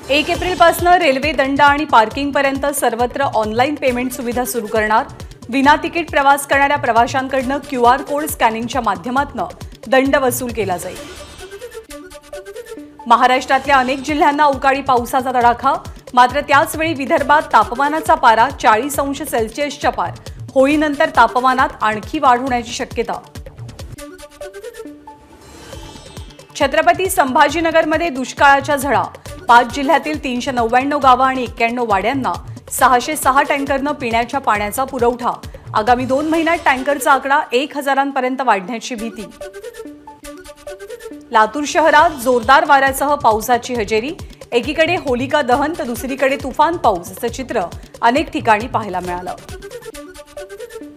1 एप्रिलपासून रेल्वे दंड आणि पार्किंगपर्यंत सर्वत्र ऑनलाईन पेमेंट सुविधा सुरू करणार। विना तिकीट प्रवास करणाऱ्या प्रवाशांकडून QR कोड स्कॅनिंगच्या माध्यमातून दंड वसूल केला जाईल। महाराष्ट्रातल्या अनेक जिल्ह्यांना अवकाळी पावसाचा तडाखा, मात्र त्याच वेळी विदर्भात तापमानाचा पारा 40 अंश सेल्सिअसच्या पार। होळीनंतर तापमानात आणखी वाढ होण्याची शक्यता। छत्रपती संभाजीनगरमध्ये दुष्काळाच्या झळा, 5 जिल्ह्यातील 399 गावं आणि 91 वाड्यांना 606 टँकरनं पिण्याच्या पाण्याचा पुरवठा। आगामी 2 महिन्यात टँकरचा आकडा 1000 पर्यंत वाढण्याची भीती। लातूर शहरात जोरदार वाऱ्यासह पावसाची हजेरी, एकीकडे होलिका दहन तर दुसरीकडे तुफान पाऊस असं चित्र अनेक ठिकाणी पाहायला मिळालं।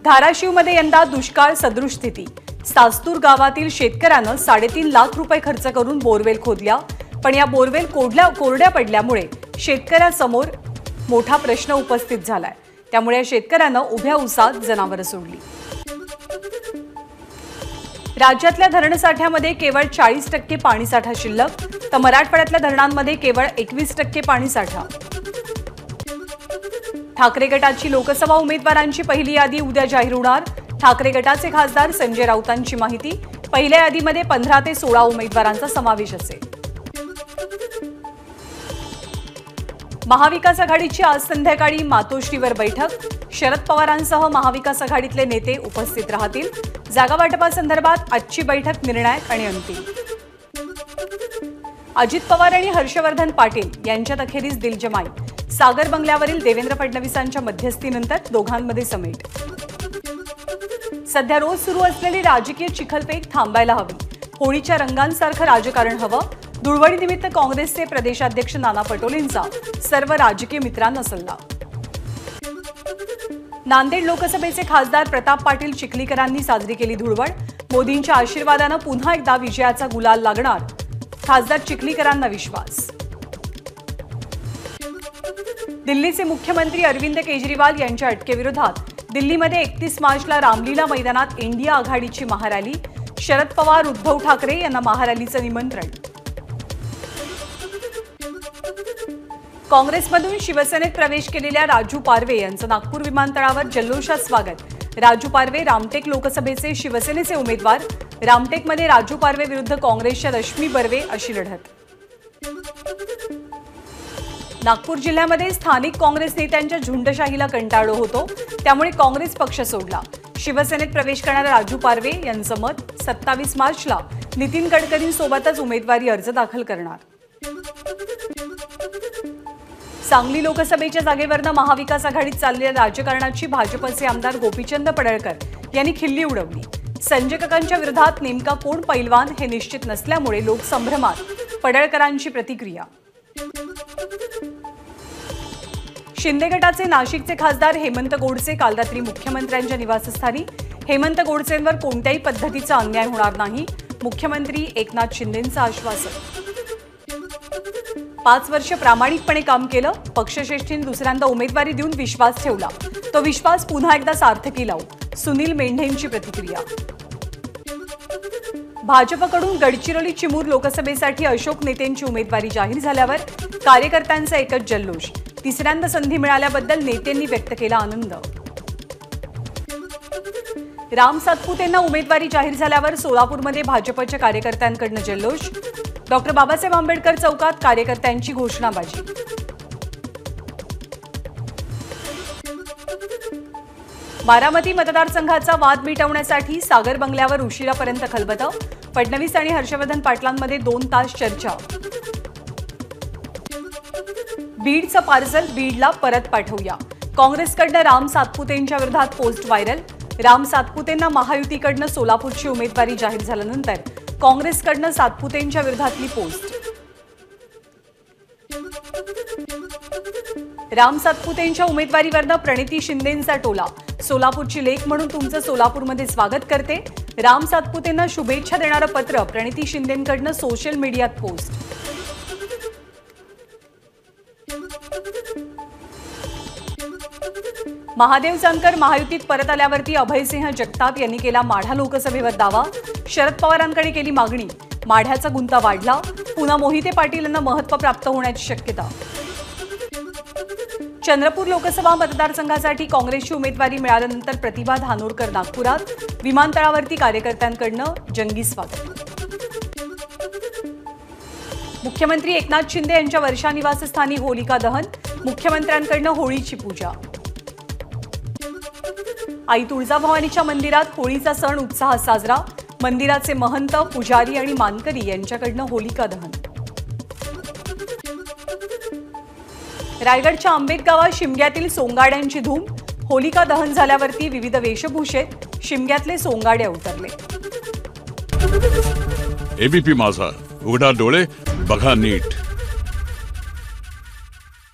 धाराशिवमध्ये यंदा दुष्काळ सदृश स्थिती, सास्तूर गावातील शेतकऱ्यानं 3.5 लाख रुपये खर्च करून बोरवेल खोदल्या, पण या बोरवेल कोरड्या पडल्यामुळे शेतकऱ्यासमोर मोठा प्रश्न उपस्थित झालाय। त्यामुळे या शेतकऱ्यानं उभ्या उसात जनावरं सोडली। राज्यातल्या धरणसाठ्यामध्ये केवळ 40% पाणीसाठा शिल्लक, तर मराठवाड्यातल्या धरणांमध्ये केवळ 21% पाणीसाठा। ठाकरे गटाची लोकसभा उमेदवारांची पहिली यादी उद्या जाहीर होणार। ठाकरे गटाचे खासदार संजय राऊतांची माहिती, पहिल्या यादीमध्ये 15 ते 16 उमेदवारांचा समावेश असेल। महाविकास आघाडीची आज संध्याकाळी मातोश्रीवर बैठक, शरद पवारांसह महाविकास आघाडीतले नेते उपस्थित राहतील। जागा वाटपासंदर्भात आजची बैठक निर्णायक आणि अंतिम। अजित पवार आणि हर्षवर्धन पाटील यांच्यात अखेरीस दिलजमाई, सागर बंगल्यावरील देवेंद्र फडणवीसांच्या मध्यस्थीनंतर दोघांमध्ये समेट। सध्या रोज सुरू असलेली राजकीय चिखलपेक थांबायला हवी, होळीच्या रंगांसारखं राजकारण हवं। धुळवडीनिमित्त काँग्रेसचे प्रदेशाध्यक्ष नाना पटोलेंचा सर्व राजकीय मित्रांना सल्ला। नांदेड लोकसभेचे खासदार प्रताप पाटील चिखलीकरांनी साजरी केली धुळवड, मोदींच्या आशीर्वादानं पुन्हा एकदा विजयाचा गुलाल लागणार, खासदार चिखलीकरांना विश्वास। दिल्लीचे मुख्यमंत्री अरविंद केजरीवाल यांच्या अटकेविरोधात दिल्लीमध्ये 31 मार्चला रामलीला मैदानात इंडिया आघाडीची महारॅली, शरद पवार उद्धव ठाकरे यांना महारॅलीचं निमंत्रण। काँग्रेसमधून शिवसेनेत प्रवेश केलेल्या राजू पारवे यांचं नागपूर विमानतळावर जल्लोषात स्वागत। राजू पारवे रामटेक लोकसभेचे शिवसेनेचे उमेदवार, रामटेकमध्ये राजू पारवे विरुद्ध काँग्रेसच्या रश्मी बर्वे अशी लढत। नागपूर जिल्ह्यामध्ये स्थानिक काँग्रेस नेत्यांच्या झुंडशाहीला कंटाळलो होतो, त्यामुळे काँग्रेस पक्ष सोडला। शिवसेनेत प्रवेश करणाऱ्या राजू पारवे यांचं मत, 27 मार्चला नितीन गडकरींसोबतच उमेदवारी अर्ज दाखल करणार। सांगली लोकसभेच्या जागेवरनं महाविकास आघाडीत चाललेल्या राजकारणाची भाजपचे आमदार गोपीचंद पडळकर यांनी खिल्ली उडवली। संजय काकांच्या विरोधात नेमका कोण पैलवान हे निश्चित नसल्यामुळे लोकसंभ्रमात, पडळकरांची प्रतिक्रिया। शिंदे गटाचे नाशिकचे खासदार हेमंत गोडसे काल रात्री मुख्यमंत्र्यांच्या निवासस्थानी, हेमंत गोडसेंवर कोणत्याही पद्धतीचा अन्याय होणार नाही, मुख्यमंत्री एकनाथ शिंदेंचं आश्वासन। 5 वर्ष प्रामाणिकपणे काम केलं, पक्षश्रेष्ठींनी दुसऱ्यांदा उमेदवारी देऊन विश्वास ठेवला, तो विश्वास पुन्हा एकदा सार्थकी लावू, सुनील मेंढेंची प्रतिक्रिया। भाजपकडून गडचिरोली चिमूर लोकसभेसाठी अशोक नेतेंची उमेदवारी जाहीर झाल्यावर कार्यकर्त्यांचा एकच जल्लोष, तिसऱ्यांदा संधी मिळाल्याबद्दल नेत्यांनी व्यक्त केला आनंद। राम सातपुतेंना उमेदवारी जाहीर झाल्यावर सोलापूरमध्ये भाजपच्या कार्यकर्त्यांकडून जल्लोष, डॉक्टर बाबासाहेब आंबेडकर चौकात कार्यकर्त्यांची घोषणाबाजी। बारामती मतदारसंघाचा वाद मिटवण्यासाठी सागर बंगल्यावर उशिरापर्यंत खलबतं, फडणवीस आणि हर्षवर्धन पाटलांमध्ये 2 तास चर्चा। बीडचं पार्सल बीडला परत पाठवूया, काँग्रेसकडनं राम सातपुतेंच्या विरोधात पोस्ट व्हायरल। राम सातपुतेंना महायुतीकडनं सोलापूरची उमेदवारी जाहीर झाल्यानंतर काँग्रेसकडनं सातपुतेंच्या विरोधातली पोस्ट। राम सातपुतेंच्या उमेदवारीवरनं प्रणिती शिंदेंचा टोला, सोलापूरची लेक म्हणून तुमचं सोलापूरमध्ये स्वागत करते। राम सातपुतेंना शुभेच्छा देणारं पत्र प्रणिती शिंदेंकडनं सोशल मीडियात पोस्ट। महादेव जानकर महायुतीत परत आल्यावरती अभयसिंह जगताप यांनी केला माढा लोकसभेवर दावा, शरद पवारांकडे केली मागणी, माढ्याचा गुंता वाढला, पुन्हा मोहिते पाटील यांना महत्त्व प्राप्त होण्याची शक्यता. चंद्रपूर लोकसभा मतदारसंघासाठी काँग्रेसची उमेदवारी मिळाल्यानंतर प्रतिभा धानोरकर नागपुरात. विमानतळावरती कार्यकर्त्यांकडनं जंगी स्वागत. मुख्यमंत्री एकनाथ शिंदे यांच्या वर्षा निवासस्थानी होलिका दहन. मुख्यमंत्र्यांकडनं होळीची पूजा. आई तुळजाभवानीच्या मंदिरात होळीचा सण उत्साहात साजरा. मंदिराचे महंत, पुजारी आणि मानकरी यांच्याकडनं होलिका दहन. रायगडच्या आंबेत गावात शिमग्यातील सोंगाड्यांची धूम. होलिका दहन झाल्यावरती विविध वेशभूषेत शिमग्यातले सोंगाडे उतरले. एबीपी माझा, उघडा डोळे बघा नीट.